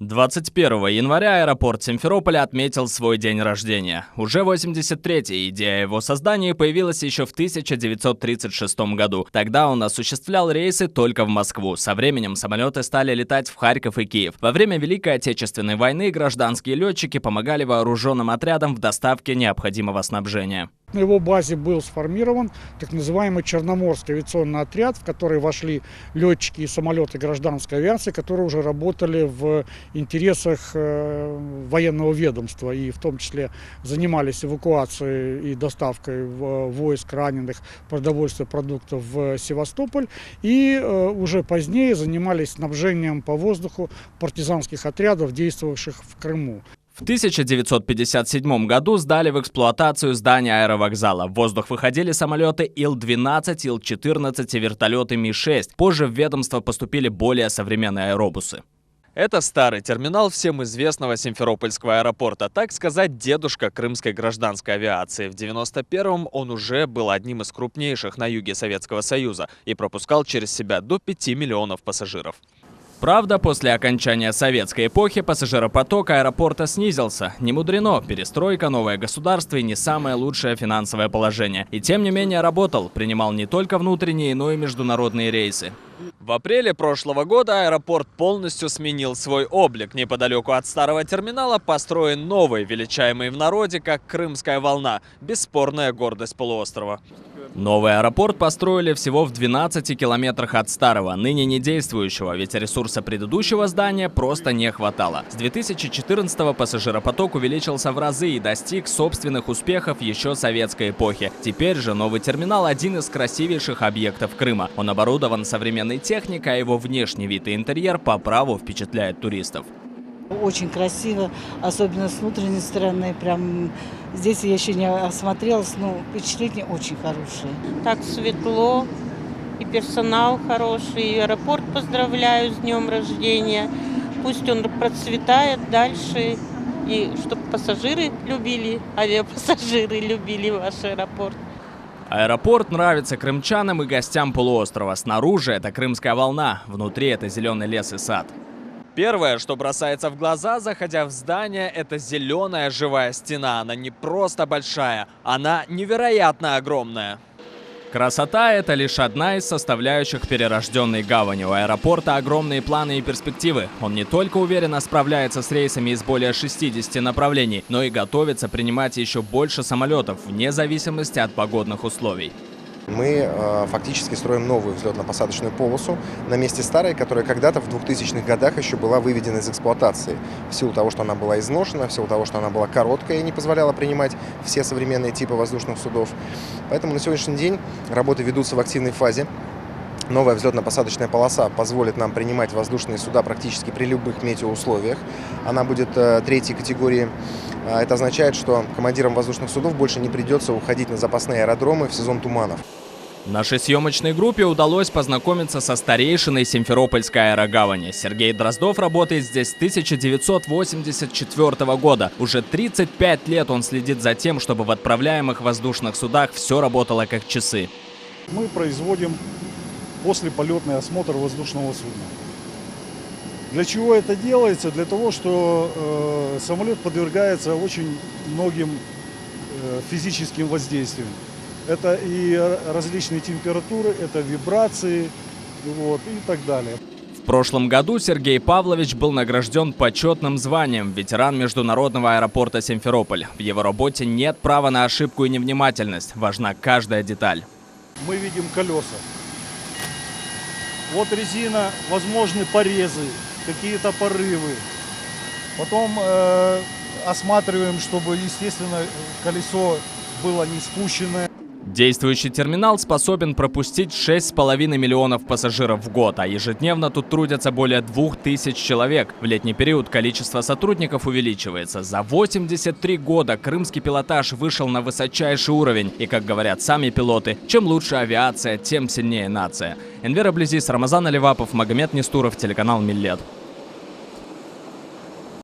21 января аэропорт Симферополя отметил свой день рождения. Уже 83-й, идея о его создании появилась еще в 1936 году. Тогда он осуществлял рейсы только в Москву. Со временем самолеты стали летать в Харьков и Киев. Во время Великой Отечественной войны гражданские летчики помогали вооруженным отрядам в доставке необходимого снабжения. На его базе был сформирован так называемый Черноморский авиационный отряд, в который вошли летчики и самолеты гражданской авиации, которые уже работали в интересах военного ведомства и в том числе занимались эвакуацией и доставкой войск, раненых, продовольствия, продуктов в Севастополь. И уже позднее занимались снабжением по воздуху партизанских отрядов, действовавших в Крыму. В 1957 году сдали в эксплуатацию здание аэровокзала. В воздух выходили самолеты Ил-12, Ил-14 и вертолеты Ми-6. Позже в ведомство поступили более современные аэробусы. Это старый терминал всем известного Симферопольского аэропорта, так сказать, дедушка крымской гражданской авиации. В 91-м он уже был одним из крупнейших на юге Советского Союза и пропускал через себя до 5 миллионов пассажиров. Правда, после окончания советской эпохи пассажиропоток аэропорта снизился. Не мудрено, перестройка, новое государство и не самое лучшее финансовое положение. И тем не менее работал, принимал не только внутренние, но и международные рейсы. В апреле прошлого года аэропорт полностью сменил свой облик. Неподалеку от старого терминала построен новый, величаемый в народе как Крымская волна, бесспорная гордость полуострова. Новый аэропорт построили всего в 12 километрах от старого, ныне не действующего, ведь ресурса предыдущего здания просто не хватало. С 2014-го пассажиропоток увеличился в разы и достиг собственных успехов еще советской эпохи. Теперь же новый терминал – один из красивейших объектов Крыма. Он оборудован современной техникой, а его внешний вид и интерьер по праву впечатляет туристов. Очень красиво, особенно с внутренней стороны. Прям здесь я еще не осмотрелась, но впечатление очень хорошее. Так светло, и персонал хороший, и аэропорт поздравляю с днем рождения. Пусть он процветает дальше, и чтобы пассажиры любили, авиапассажиры любили ваш аэропорт. Аэропорт нравится крымчанам и гостям полуострова. Снаружи это Крымская волна, внутри это зеленый лес и сад. Первое, что бросается в глаза, заходя в здание, это зеленая живая стена. Она не просто большая, она невероятно огромная. Красота – это лишь одна из составляющих перерожденной гавани. У аэропорта огромные планы и перспективы. Он не только уверенно справляется с рейсами из более 60 направлений, но и готовится принимать еще больше самолетов, вне зависимости от погодных условий. Мы фактически строим новую взлетно-посадочную полосу на месте старой, которая когда-то в 2000-х годах еще была выведена из эксплуатации. В силу того, что она была изношена, в силу того, что она была короткая и не позволяла принимать все современные типы воздушных судов. Поэтому на сегодняшний день работы ведутся в активной фазе. Новая взлетно-посадочная полоса позволит нам принимать воздушные суда практически при любых метеоусловиях. Она будет третьей категории. Это означает, что командирам воздушных судов больше не придется уходить на запасные аэродромы в сезон туманов. Нашей съемочной группе удалось познакомиться со старейшиной Симферопольской аэрогавани. Сергей Дроздов работает здесь с 1984 года. Уже 35 лет он следит за тем, чтобы в отправляемых воздушных судах все работало как часы. Мы производим послеполетный осмотр воздушного судна. Для чего это делается? Для того, что самолет подвергается очень многим физическим воздействиям. Это и различные температуры, это вибрации, и так далее. В прошлом году Сергей Павлович был награжден почетным званием ветеран международного аэропорта Симферополь. В его работе нет права на ошибку и невнимательность. Важна каждая деталь. Мы видим колеса. Вот резина, возможны порезы, какие-то порывы. Потом осматриваем, чтобы, естественно, колесо было не спущенное. Действующий терминал способен пропустить 6,5 миллионов пассажиров в год, а ежедневно тут трудятся более 2000 человек. В летний период количество сотрудников увеличивается. За 83 года крымский пилотаж вышел на высочайший уровень. И, как говорят сами пилоты, чем лучше авиация, тем сильнее нация. Энвер Аблизис, Рамазан Аливапов, Магомед Нестуров, телеканал Миллет.